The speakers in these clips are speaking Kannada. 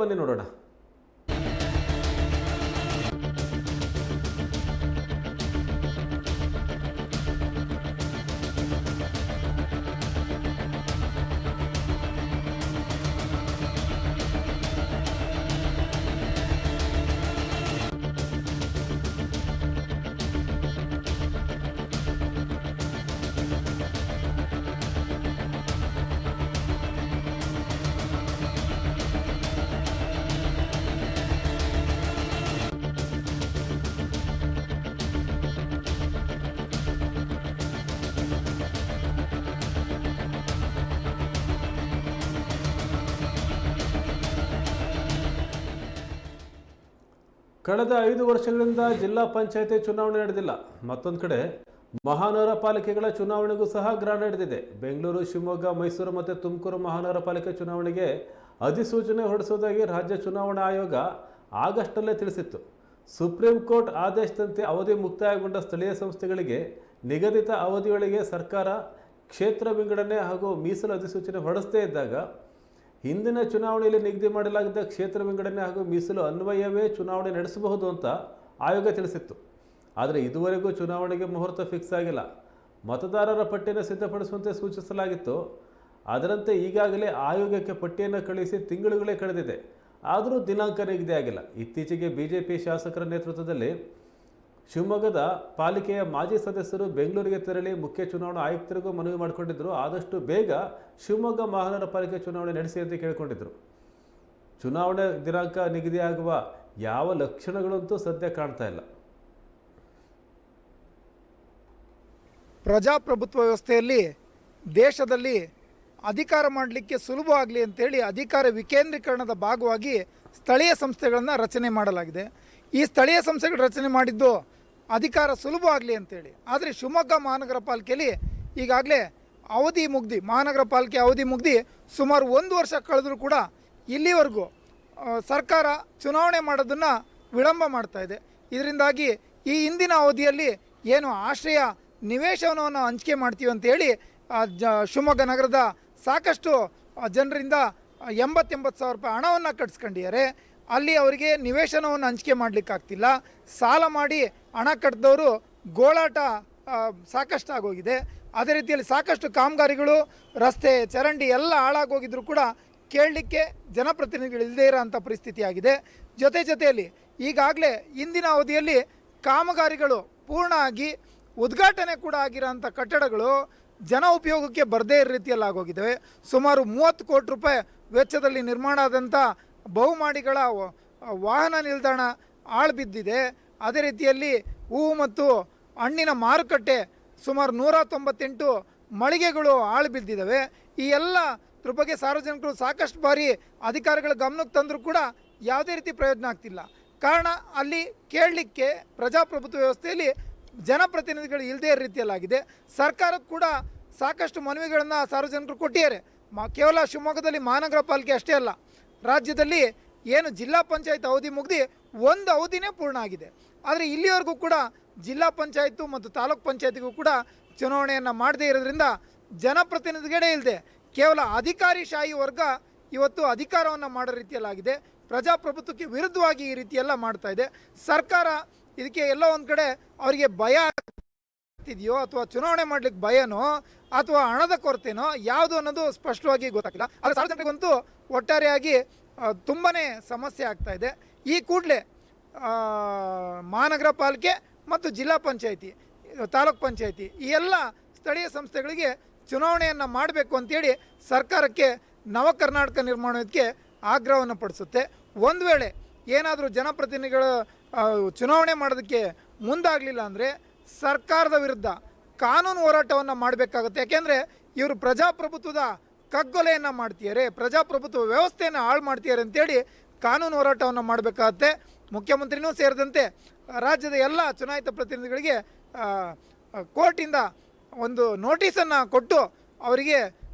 ಬನ್ನಿ ನೋಡೋಣ. ಕಳೆದ 5 ವರ್ಷಗಳಿಂದ ಜಿಲ್ಲಾ ಪಂಚಾಯತಿ ಚುನಾವಣೆ ನಡೆದಿಲ್ಲ. ಮತ್ತೊಂದು ಕಡೆ ಮಹಾನಗರ ಪಾಲಿಕೆಗಳ ಚುನಾವಣೆಗೂ ಸಹ ಗ್ರಹ ನಡೆದಿದೆ. ಬೆಂಗಳೂರು, ಶಿವಮೊಗ್ಗ, ಮೈಸೂರು ಮತ್ತು ತುಮಕೂರು ಮಹಾನಗರ ಪಾಲಿಕೆ ಚುನಾವಣೆಗೆ ಅಧಿಸೂಚನೆ ಹೊರಡಿಸುವುದಾಗಿ ರಾಜ್ಯ ಚುನಾವಣಾ ಆಯೋಗ ಆಗಸ್ಟ್ನಲ್ಲೇ ತಿಳಿಸಿತ್ತು. ಸುಪ್ರೀಂ ಕೋರ್ಟ್ ಆದೇಶದಂತೆ ಅವಧಿ ಮುಕ್ತಾಯಗೊಂಡ ಸ್ಥಳೀಯ ಸಂಸ್ಥೆಗಳಿಗೆ ನಿಗದಿತ ಅವಧಿಯೊಳಗೆ ಸರ್ಕಾರ ಕ್ಷೇತ್ರ ವಿಂಗಡಣೆ ಹಾಗೂ ಮೀಸಲು ಅಧಿಸೂಚನೆ ಹೊರಡಿಸದೇ ಇದ್ದಾಗ ಹಿಂದಿನ ಚುನಾವಣೆಯಲ್ಲಿ ನಿಗದಿ ಮಾಡಲಾಗಿದ್ದ ಕ್ಷೇತ್ರ ವಿಂಗಡಣೆ ಹಾಗೂ ಮೀಸಲು ಅನ್ವಯವೇ ಚುನಾವಣೆ ನಡೆಸಬಹುದು ಅಂತ ಆಯೋಗ ತಿಳಿಸಿತ್ತು. ಆದರೆ ಇದುವರೆಗೂ ಚುನಾವಣೆಗೆ ಮುಹೂರ್ತ ಫಿಕ್ಸ್ ಆಗಿಲ್ಲ. ಮತದಾರರ ಪಟ್ಟಿಯನ್ನು ಸಿದ್ಧಪಡಿಸುವಂತೆ ಸೂಚಿಸಲಾಗಿತ್ತು. ಅದರಂತೆ ಈಗಾಗಲೇ ಆಯೋಗಕ್ಕೆ ಪಟ್ಟಿಯನ್ನು ಕಳುಹಿಸಿ ತಿಂಗಳುಗಳೇ ಕಳೆದಿದೆ. ಆದರೂ ದಿನಾಂಕ ನಿಗದಿಯಾಗಿಲ್ಲ. ಇತ್ತೀಚೆಗೆ ಬಿಜೆಪಿ ಶಾಸಕರ ನೇತೃತ್ವದಲ್ಲಿ ಶಿವಮೊಗ್ಗದ ಪಾಲಿಕೆಯ ಮಾಜಿ ಸದಸ್ಯರು ಬೆಂಗಳೂರಿಗೆ ತೆರಳಿ ಮುಖ್ಯ ಚುನಾವಣಾ ಆಯುಕ್ತರಿಗೂ ಮನವಿ ಮಾಡಿಕೊಂಡಿದ್ದರು. ಆದಷ್ಟು ಬೇಗ ಶಿವಮೊಗ್ಗ ಮಹಾನಗರ ಪಾಲಿಕೆ ಚುನಾವಣೆ ನಡೆಸಿ ಅಂತ ಕೇಳಿಕೊಂಡಿದ್ದರು. ಚುನಾವಣೆ ದಿನಾಂಕ ನಿಗದಿಯಾಗುವ ಯಾವ ಲಕ್ಷಣಗಳಂತೂ ಸದ್ಯ ಕಾಣ್ತಾ ಇಲ್ಲ. ಪ್ರಜಾಪ್ರಭುತ್ವ ವ್ಯವಸ್ಥೆಯಲ್ಲಿ ದೇಶದಲ್ಲಿ ಅಧಿಕಾರ ಮಾಡಲಿಕ್ಕೆ ಸುಲಭವಾಗಲಿ ಅಂತೇಳಿ ಅಧಿಕಾರ ವಿಕೇಂದ್ರೀಕರಣದ ಭಾಗವಾಗಿ ಸ್ಥಳೀಯ ಸಂಸ್ಥೆಗಳನ್ನು ರಚನೆ ಮಾಡಲಾಗಿದೆ. ಈ ಸ್ಥಳೀಯ ಸಂಸ್ಥೆಗಳು ರಚನೆ ಮಾಡಿದ್ದು ಅಧಿಕಾರ ಸುಲಭವಾಗಲಿ ಅಂತೇಳಿ. ಆದರೆ ಶಿವಮೊಗ್ಗ ಮಹಾನಗರ ಪಾಲಿಕೆಯಲ್ಲಿ ಈಗಾಗಲೇ ಅವಧಿ ಮುಗ್ದು ಮಹಾನಗರ ಪಾಲಿಕೆ ಅವಧಿ ಮುಗ್ದು ಸುಮಾರು 1 ವರ್ಷ ಕಳೆದರೂ ಕೂಡ ಇಲ್ಲಿವರೆಗೂ ಸರ್ಕಾರ ಚುನಾವಣೆ ಮಾಡೋದನ್ನು ವಿಳಂಬ ಮಾಡ್ತಾ ಇದೆ. ಇದರಿಂದಾಗಿ ಈ ಹಿಂದಿನ ಅವಧಿಯಲ್ಲಿ ಏನು ಆಶ್ರಯ ನಿವೇಶನವನ್ನು ಹಂಚಿಕೆ ಮಾಡ್ತೀವಿ ಅಂತೇಳಿ ಶಿವಮೊಗ್ಗ ನಗರದ ಸಾಕಷ್ಟು ಜನರಿಂದ 80 ಸಾವಿರ ರೂಪಾಯಿ ಹಣವನ್ನು ಕಟ್ಸ್ಕೊಂಡಿದ್ದಾರೆ. ಅಲ್ಲಿ ಅವರಿಗೆ ನಿವೇಶನವನ್ನು ಹಂಚಿಕೆ ಮಾಡಲಿಕ್ಕಾಗ್ತಿಲ್ಲ. ಸಾಲ ಮಾಡಿ ಹಣ ಕಟ್ಟಿದವರು ಗೋಳಾಟ ಸಾಕಷ್ಟು ಆಗೋಗಿದೆ. ಅದೇ ರೀತಿಯಲ್ಲಿ ಸಾಕಷ್ಟು ಕಾಮಗಾರಿಗಳು, ರಸ್ತೆ, ಚರಂಡಿ ಎಲ್ಲ ಹಾಳಾಗೋಗಿದ್ರು ಕೂಡ ಕೇಳಲಿಕ್ಕೆ ಜನಪ್ರತಿನಿಧಿಗಳು ಇಲ್ಲದೇ ಇರೋಂಥ ಪರಿಸ್ಥಿತಿ ಆಗಿದೆ. ಜೊತೆಯಲ್ಲಿ ಈಗಾಗಲೇ ಇಂದಿನ ಅವಧಿಯಲ್ಲಿ ಕಾಮಗಾರಿಗಳು ಪೂರ್ಣ ಆಗಿ ಉದ್ಘಾಟನೆ ಕೂಡ ಆಗಿರೋಂಥ ಕಟ್ಟಡಗಳು ಜನ ಉಪಯೋಗಕ್ಕೆ ಬರದೇ ಇರೋ ರೀತಿಯಲ್ಲಿ ಆಗೋಗಿದ್ದಾವೆ. ಸುಮಾರು 30 ಕೋಟಿ ರೂಪಾಯಿ ವೆಚ್ಚದಲ್ಲಿ ನಿರ್ಮಾಣ ಆದಂಥ ಬಹುಮಾಡಿಗಳ ವಾಹನ ನಿಲ್ದಾಣ ಆಳು ಬಿದ್ದಿದೆ. ಅದೇ ರೀತಿಯಲ್ಲಿ ಹೂವು ಮತ್ತು ಹಣ್ಣಿನ ಮಾರುಕಟ್ಟೆ ಸುಮಾರು 198 ಮಳಿಗೆಗಳು ಆಳು ಬಿದ್ದಿದ್ದಾವೆ. ಈ ಎಲ್ಲ ಬಗ್ಗೆ ಸಾರ್ವಜನಿಕರು ಸಾಕಷ್ಟು ಬಾರಿ ಅಧಿಕಾರಿಗಳ ಗಮನಕ್ಕೆ ತಂದರೂ ಕೂಡ ಯಾವುದೇ ರೀತಿ ಪ್ರಯೋಜನ ಆಗ್ತಿಲ್ಲ. ಕಾರಣ ಅಲ್ಲಿ ಕೇಳಲಿಕ್ಕೆ ಪ್ರಜಾಪ್ರಭುತ್ವ ವ್ಯವಸ್ಥೆಯಲ್ಲಿ ಜನಪ್ರತಿನಿಧಿಗಳು ಇಲ್ಲದೇ ಇರೋ ರೀತಿಯಲ್ಲಾಗಿದೆ. ಸರ್ಕಾರಕ್ಕೆ ಕೂಡ ಸಾಕಷ್ಟು ಮನವಿಗಳನ್ನು ಸಾರ್ವಜನಿಕರು ಕೊಟ್ಟಿದ್ದಾರೆ. ಕೇವಲ ಶಿವಮೊಗ್ಗದಲ್ಲಿ ಮಹಾನಗರ ಪಾಲಿಕೆ ಅಷ್ಟೇ ಅಲ್ಲ, ರಾಜ್ಯದಲ್ಲಿ ಏನು ಜಿಲ್ಲಾ ಪಂಚಾಯತ್ ಅವಧಿ ಮುಗ್ದು 1 ಅವಧಿನೇ ಪೂರ್ಣ ಆಗಿದೆ. ಆದರೆ ಇಲ್ಲಿವರೆಗೂ ಕೂಡ ಜಿಲ್ಲಾ ಪಂಚಾಯತು ಮತ್ತು ತಾಲೂಕು ಪಂಚಾಯತಿಗೂ ಕೂಡ ಚುನಾವಣೆಯನ್ನು ಮಾಡದೇ ಇರೋದ್ರಿಂದ ಜನಪ್ರತಿನಿಧಿಗಳೇ ಇಲ್ಲದೆ ಕೇವಲ ಅಧಿಕಾರಿಶಾಹಿ ವರ್ಗ ಇವತ್ತು ಅಧಿಕಾರವನ್ನು ಮಾಡೋ ರೀತಿಯಲ್ಲಾಗಿದೆ. ಪ್ರಜಾಪ್ರಭುತ್ವಕ್ಕೆ ವಿರುದ್ಧವಾಗಿ ಈ ರೀತಿಯೆಲ್ಲ ಮಾಡ್ತಾ ಇದೆ ಸರ್ಕಾರ. ಇದಕ್ಕೆ ಎಲ್ಲ ಒಂದು ಕಡೆ ಅವರಿಗೆ ಭಯ ಆಗ್ತಿದೆಯೋ ಅಥವಾ ಚುನಾವಣೆ ಮಾಡಲಿಕ್ಕೆ ಭಯನೋ ಅಥವಾ ಹಣದ ಕೊರತೆನೋ ಯಾವುದು ಅನ್ನೋದು ಸ್ಪಷ್ಟವಾಗಿ ಗೊತ್ತಾಗಿಲ್ಲ. ಆದರೆ ಸಾರ್ವಜನಿಕರಿಗಂತೂ ಒಟ್ಟಾರೆಯಾಗಿ ತುಂಬಾ ಸಮಸ್ಯೆ ಆಗ್ತಾ ಇದೆ. ಈ ಕೂಡಲೇ ಮಹಾನಗರ ಪಾಲಿಕೆ ಮತ್ತು ಜಿಲ್ಲಾ ಪಂಚಾಯತಿ, ತಾಲೂಕ್ ಪಂಚಾಯತಿ ಈ ಎಲ್ಲ ಸ್ಥಳೀಯ ಸಂಸ್ಥೆಗಳಿಗೆ ಚುನಾವಣೆಯನ್ನು ಮಾಡಬೇಕು ಅಂತೇಳಿ ಸರ್ಕಾರಕ್ಕೆ ನವ ಕರ್ನಾಟಕ ನಿರ್ಮಾಣಕ್ಕೆ ಆಗ್ರಹವನ್ನು ಪಡಿಸುತ್ತೆ. ಒಂದು ವೇಳೆ ಏನಾದರೂ ಜನಪ್ರತಿನಿಧಿಗಳು ಚುನಾವಣೆ ಮಾಡೋದಕ್ಕೆ ಮುಂದಾಗಲಿಲ್ಲ ಅಂದರೆ ಸರ್ಕಾರದ ವಿರುದ್ಧ ಕಾನೂನು ಹೋರಾಟವನ್ನು ಮಾಡಬೇಕಾಗುತ್ತೆ. ಯಾಕೆಂದರೆ ಇವರು ಪ್ರಜಾಪ್ರಭುತ್ವದ ಕಗ್ಗೊಲೆಯನ್ನು ಮಾಡ್ತಿದ್ದಾರೆ, ಪ್ರಜಾಪ್ರಭುತ್ವ ವ್ಯವಸ್ಥೆಯನ್ನು ಹಾಳು ಮಾಡ್ತಿದ್ದಾರೆ ಅಂತೇಳಿ ಕಾನೂನು ಹೋರಾಟವನ್ನು ಮಾಡಬೇಕಾಗತ್ತೆ. ಮುಖ್ಯಮಂತ್ರಿನೂ ಸೇರಿದಂತೆ ರಾಜ್ಯದ ಎಲ್ಲ ಚುನಾಯಿತ ಪ್ರತಿನಿಧಿಗಳಿಗೆ ಕೋರ್ಟಿಂದ ಒಂದು ನೋಟಿಸನ್ನು ಕೊಟ್ಟು ಅವರಿಗೆ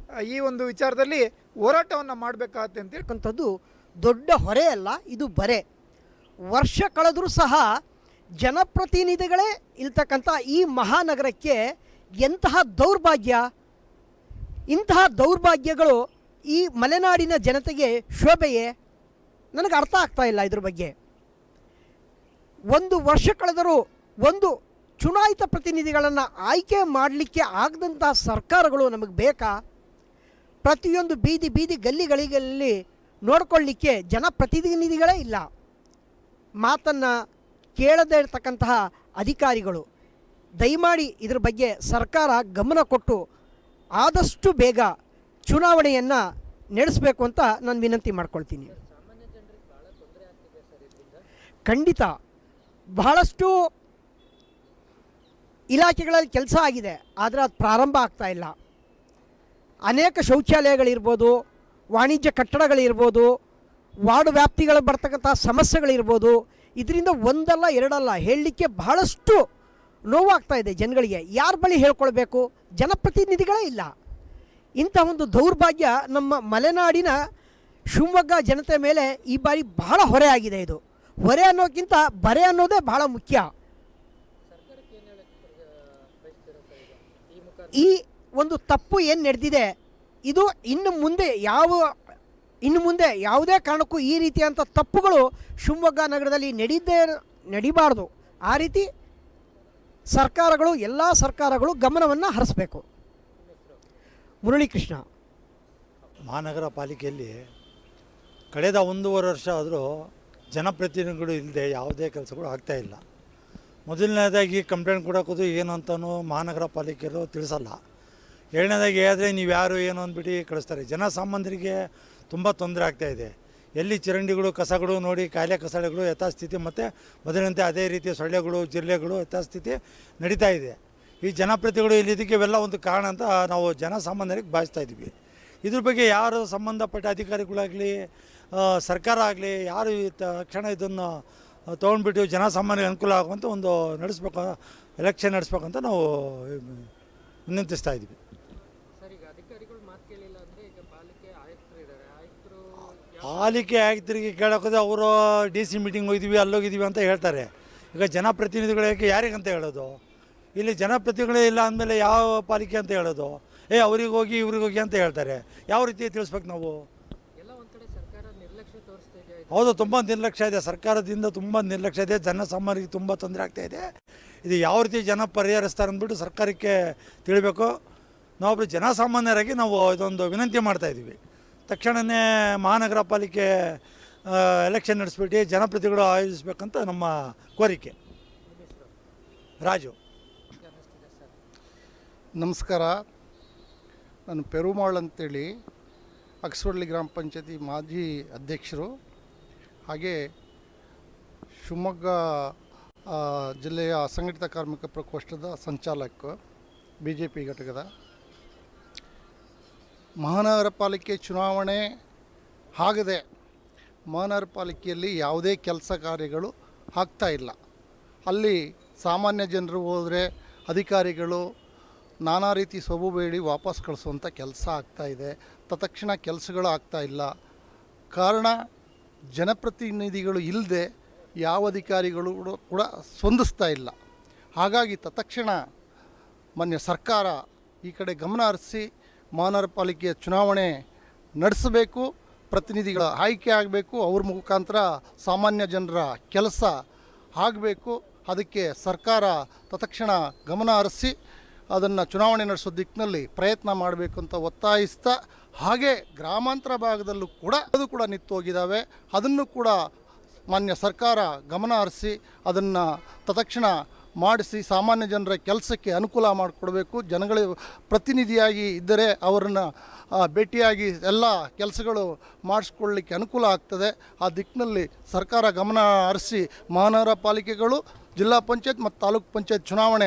ಈ ಒಂದು ವಿಚಾರದಲ್ಲಿ ಹೋರಾಟವನ್ನು ಮಾಡಬೇಕಾಗತ್ತೆ ಅಂತೇಳ್ಕಂಥದ್ದು ದೊಡ್ಡ ಹೊರೆ ಅಲ್ಲ, ಇದು ಬರೆ. ವರ್ಷ ಕಳೆದರೂ ಸಹ ಜನಪ್ರತಿನಿಧಿಗಳೇ ಇಲ್ತಕ್ಕಂಥ ಈ ಮಹಾನಗರಕ್ಕೆ ಎಂತಹ ದೌರ್ಭಾಗ್ಯ, ಇಂತಹ ದೌರ್ಭಾಗ್ಯಗಳು ಈ ಮಲೆನಾಡಿನ ಜನತೆಗೆ ಶೋಭೆಯೇ? ನನಗೆ ಅರ್ಥ ಆಗ್ತಾ ಇಲ್ಲ ಇದ್ರ ಬಗ್ಗೆ. ಒಂದು ವರ್ಷ ಕಳೆದರೂ ಒಂದು ಚುನಾಯಿತ ಪ್ರತಿನಿಧಿಗಳನ್ನು ಆಯ್ಕೆ ಮಾಡಲಿಕ್ಕೆ ಆಗದಂಥ ಸರ್ಕಾರಗಳು ನಮಗೆ ಬೇಕಾ? ಪ್ರತಿಯೊಂದು ಬೀದಿ ಬೀದಿ ಗಲ್ಲಿಗಳಿಗೆ ನೋಡ್ಕೊಳ್ಳಿಕ್ಕೆ ಜನಪ್ರತಿನಿಧಿಗಳೇ ಇಲ್ಲ. ಮಾತನ್ನು ಕೇಳದೇ ಇರತಕ್ಕಂತಹ ಅಧಿಕಾರಿಗಳು. ದಯಮಾಡಿ ಇದ್ರ ಬಗ್ಗೆ ಸರ್ಕಾರ ಗಮನ ಕೊಟ್ಟು ಆದಷ್ಟು ಬೇಗ ಚುನಾವಣೆಯನ್ನು ನಡೆಸಬೇಕು ಅಂತ ನಾನು ವಿನಂತಿ ಮಾಡ್ಕೊಳ್ತೀನಿ. ಖಂಡಿತ ಬಹಳಷ್ಟು ಇಲಾಖೆಗಳಲ್ಲಿ ಕೆಲಸ ಆಗಿದೆ, ಆದರೆ ಅದು ಪ್ರಾರಂಭ ಆಗ್ತಾ ಇಲ್ಲ. ಅನೇಕ ಶೌಚಾಲಯಗಳಿರ್ಬೋದು, ವಾಣಿಜ್ಯ ಕಟ್ಟಡಗಳಿರ್ಬೋದು, ವಾರ್ಡ್ ವ್ಯಾಪ್ತಿಗಳು ಬರ್ತಕ್ಕಂಥ ಸಮಸ್ಯೆಗಳಿರ್ಬೋದು. ಇದರಿಂದ ಒಂದಲ್ಲ ಎರಡಲ್ಲ ಹೇಳಲಿಕ್ಕೆ ಬಹಳಷ್ಟು ನೋವಾಗ್ತಾ ಇದೆ ಜನಗಳಿಗೆ. ಯಾರ ಬಳಿ ಹೇಳ್ಕೊಳ್ಬೇಕು? ಜನಪ್ರತಿನಿಧಿಗಳೇ ಇಲ್ಲ. ಇಂಥ ಒಂದು ದೌರ್ಭಾಗ್ಯ ನಮ್ಮ ಮಲೆನಾಡಿನ ಶಿವಮೊಗ್ಗ ಜನತೆ ಮೇಲೆ ಈ ಬಾರಿ ಬಹಳ ಹೊರೆ ಆಗಿದೆ. ಇದು ಹೊರೆ ಅನ್ನೋಕ್ಕಿಂತ ಬರೆ ಅನ್ನೋದೇ ಬಹಳ ಮುಖ್ಯ. ಈ ಒಂದು ತಪ್ಪು ಏನು ನಡೆದಿದೆ ಇದು ಇನ್ನು ಮುಂದೆ ಯಾವುದೇ ಕಾರಣಕ್ಕೂ ಈ ರೀತಿಯಂಥ ತಪ್ಪುಗಳು ಶಿವಮೊಗ್ಗ ನಗರದಲ್ಲಿ ನಡಿಬಾರ್ದು. ಆ ರೀತಿ ಸರ್ಕಾರಗಳು, ಎಲ್ಲ ಸರ್ಕಾರಗಳು ಗಮನವನ್ನು ಹರಿಸಬೇಕು. ಮುರಳೀಕೃಷ್ಣ. ಮಹಾನಗರ ಪಾಲಿಕೆಯಲ್ಲಿ ಕಳೆದ 1.5 ವರ್ಷ ಆದರೂ ಜನಪ್ರತಿನಿಧಿಗಳು ಇಲ್ಲದೆ ಯಾವುದೇ ಕೆಲಸಗಳು ಆಗ್ತಾಯಿಲ್ಲ. ಮೊದಲನೇದಾಗಿ ಕಂಪ್ಲೇಂಟ್ ಕೊಡೋಕೋದು ಏನು ಅಂತಲೂ ಮಹಾನಗರ ಪಾಲಿಕೆಯವರು ತಿಳಿಸಲ್ಲ. ಎರಡನೇದಾಗಿ ಆದರೆ ನೀವು ಯಾರು ಏನು ಅಂದ್ಬಿಟ್ಟು ಕಳಿಸ್ತಾರೆ. ಜನಸಾಮಾನ್ಯರಿಗೆ ತುಂಬ ತೊಂದರೆ ಆಗ್ತಾಯಿದೆ. ಎಲ್ಲಿ ಚರಂಡಿಗಳು, ಕಸಗಳು ನೋಡಿ ಕಾಯಿಲೆ ಕಸಳೆಗಳು ಯಥಾಸ್ಥಿತಿ, ಮತ್ತು ಮೊದಲಿನಂತೆ ಅದೇ ರೀತಿಯ ಸೊಳ್ಳೆಗಳು, ಜಿರಳೆಗಳು ಯಥಾಸ್ಥಿತಿ ನಡೀತಾ ಇದೆ. ಈ ಜನಪ್ರತಿನಿಧಿಗಳು ಇಲ್ಲಿದ್ದಕ್ಕೆ ಇವೆಲ್ಲ ಒಂದು ಕಾರಣ ಅಂತ ನಾವು ಜನಸಾಮಾನ್ಯರಿಗೆ ಭಾವಿಸ್ತಾ ಇದ್ದೀವಿ. ಇದ್ರ ಬಗ್ಗೆ ಯಾರು ಸಂಬಂಧಪಟ್ಟ ಅಧಿಕಾರಿಗಳಾಗಲಿ, ಸರ್ಕಾರ ಆಗಲಿ, ಯಾರು ತಕ್ಷಣ ಇದನ್ನು ತೊಗೊಂಡ್ಬಿಟ್ಟು ಜನಸಾಮಾನ್ಯರಿಗೆ ಅನುಕೂಲ ಆಗುವಂಥ ಒಂದು ಎಲೆಕ್ಷನ್ ನಡೆಸ್ಬೇಕಂತ ನಾವು ವಿನಂತಿಸ್ತಾ ಇದ್ದೀವಿ. ಪಾಲಿಕೆ ಆಯುಕ್ತರಿಗೆ ಕೇಳೋಕೋದ್ರೆ ಅವರು DC ಮೀಟಿಂಗ್ ಹೋಗಿದ್ದೀವಿ, ಅಲ್ಲೋಗಿದ್ದೀವಿ ಅಂತ ಹೇಳ್ತಾರೆ. ಈಗ ಜನಪ್ರತಿನಿಧಿಗಳಿಗೆ ಯಾರಿಗಂತ ಹೇಳೋದು? ಇಲ್ಲಿ ಜನಪ್ರತಿನಿಧಿಗಳೇ ಇಲ್ಲ ಅಂದಮೇಲೆ ಯಾವ ಪಾಲಿಕೆ ಅಂತ ಹೇಳೋದು? ಅವ್ರಿಗೆ ಹೋಗಿ ಇವ್ರಿಗೆ ಹೋಗಿ ಅಂತ ಹೇಳ್ತಾರೆ. ಯಾವ ರೀತಿ ತಿಳಿಸ್ಬೇಕು ನಾವು? ಹೌದು, ತುಂಬ ನಿರ್ಲಕ್ಷ್ಯ ಇದೆ. ಸರ್ಕಾರದಿಂದ ತುಂಬ ನಿರ್ಲಕ್ಷ್ಯ ಇದೆ. ಜನಸಾಮಾನ್ಯರಿಗೆ ತುಂಬ ತೊಂದರೆ ಆಗ್ತಾಯಿದೆ. ಇದು ಯಾವ ರೀತಿ ಜನ ಪರಿಹರಿಸ್ತಾರೆ ಅಂದ್ಬಿಟ್ಟು ಸರ್ಕಾರಕ್ಕೆ ತಿಳಿಬೇಕು. ನಾವೊಬ್ಬರು ಜನಸಾಮಾನ್ಯರಾಗಿ ನಾವು ಇದೊಂದು ವಿನಂತಿ ಮಾಡ್ತಾಯಿದ್ದೀವಿ. ತಕ್ಷಣವೇ ಮಹಾನಗರ ಪಾಲಿಕೆ ಎಲೆಕ್ಷನ್ ನಡೆಸ್ಬಿಟ್ಟು ಜನಪ್ರತಿನಿಧಿಗಳು ಆಯೋಜಿಸಬೇಕಂತ ನಮ್ಮ ಕೋರಿಕೆ. ರಾಜು. ನಮಸ್ಕಾರ. ನಾನು ಪೆರುಮಾಳ್ ಅಂತೇಳಿ ಅಕ್ಸ್ವಳ್ಳಿ ಗ್ರಾಮ ಪಂಚಾಯತಿ ಮಾಜಿ ಅಧ್ಯಕ್ಷರು, ಹಾಗೆ ಶಿವಮೊಗ್ಗ ಜಿಲ್ಲೆಯ ಅಸಂಘಟಿತ ಕಾರ್ಮಿಕ ಪ್ರಕೋಷ್ಠದ ಸಂಚಾಲಕ, BJP ಘಟಕದ. ಮಹಾನಗರ ಪಾಲಿಕೆ ಚುನಾವಣೆ ಆಗದೆ ಮಹಾನಗರ ಪಾಲಿಕೆಯಲ್ಲಿ ಯಾವುದೇ ಕೆಲಸ ಕಾರ್ಯಗಳು ಆಗ್ತಾ ಇಲ್ಲ. ಅಲ್ಲಿ ಸಾಮಾನ್ಯ ಜನರು ಹೋದರೆ ಅಧಿಕಾರಿಗಳು ನಾನಾ ರೀತಿ ಸೊಬು ಬೇಡಿ ವಾಪಸ್ ಕಳಿಸುವಂಥ ಕೆಲಸ ಆಗ್ತಾಯಿದೆ. ತತ್ಕ್ಷಣ ಕೆಲಸಗಳು ಆಗ್ತಾಯಿಲ್ಲ. ಕಾರಣ ಜನಪ್ರತಿನಿಧಿಗಳು ಇಲ್ಲದೆ ಯಾವ ಅಧಿಕಾರಿಗಳು ಕೂಡ ಸ್ಪಂದಿಸ್ತಾ ಇಲ್ಲ. ಹಾಗಾಗಿ ತತ್ಕ್ಷಣ ಮಾನ್ಯ ಸರ್ಕಾರ ಈ ಕಡೆ ಗಮನ ಹರಿಸಿ ಮಹಾನಗರ ಪಾಲಿಕೆಯ ಚುನಾವಣೆ ನಡೆಸಬೇಕು. ಪ್ರತಿನಿಧಿಗಳ ಆಯ್ಕೆ ಆಗಬೇಕು. ಅವ್ರ ಮುಖಾಂತರ ಸಾಮಾನ್ಯ ಜನರ ಕೆಲಸ ಆಗಬೇಕು. ಅದಕ್ಕೆ ಸರ್ಕಾರ ತತ್ಕ್ಷಣ ಗಮನ ಹರಿಸಿ ಅದನ್ನು ಚುನಾವಣೆ ನಡೆಸೋ ದಿಕ್ಕಿನಲ್ಲಿ ಪ್ರಯತ್ನ ಮಾಡಬೇಕು ಅಂತ ಒತ್ತಾಯಿಸ್ತಾ, ಹಾಗೆ ಗ್ರಾಮಾಂತರ ಭಾಗದಲ್ಲೂ ಕೂಡ ಅದು ಕೂಡ ನಿಂತು ಹೋಗಿದ್ದಾವೆ. ಅದನ್ನು ಕೂಡ ಮಾನ್ಯ ಸರ್ಕಾರ ಗಮನ ಹರಿಸಿ ಅದನ್ನು ತತ್ಕ್ಷಣ ಮಾಡಿಸಿ ಸಾಮಾನ್ಯ ಜನರ ಕೆಲಸಕ್ಕೆ ಅನುಕೂಲ ಮಾಡಿಕೊಡ್ಬೇಕು. ಜನಗಳ ಪ್ರತಿನಿಧಿಯಾಗಿ ಇದ್ದರೆ ಅವರನ್ನು ಭೇಟಿಯಾಗಿ ಎಲ್ಲ ಕೆಲಸಗಳು ಮಾಡಿಸ್ಕೊಳ್ಳಿಕ್ಕೆ ಅನುಕೂಲ ಆಗ್ತದೆ. ಆ ದಿಕ್ಕಿನಲ್ಲಿ ಸರ್ಕಾರ ಗಮನ ಹರಿಸಿ ಮಹಾನಗರ ಪಾಲಿಕೆಗಳು, ಜಿಲ್ಲಾ ಪಂಚಾಯತ್ ಮತ್ತು ತಾಲೂಕು ಪಂಚಾಯತ್ ಚುನಾವಣೆ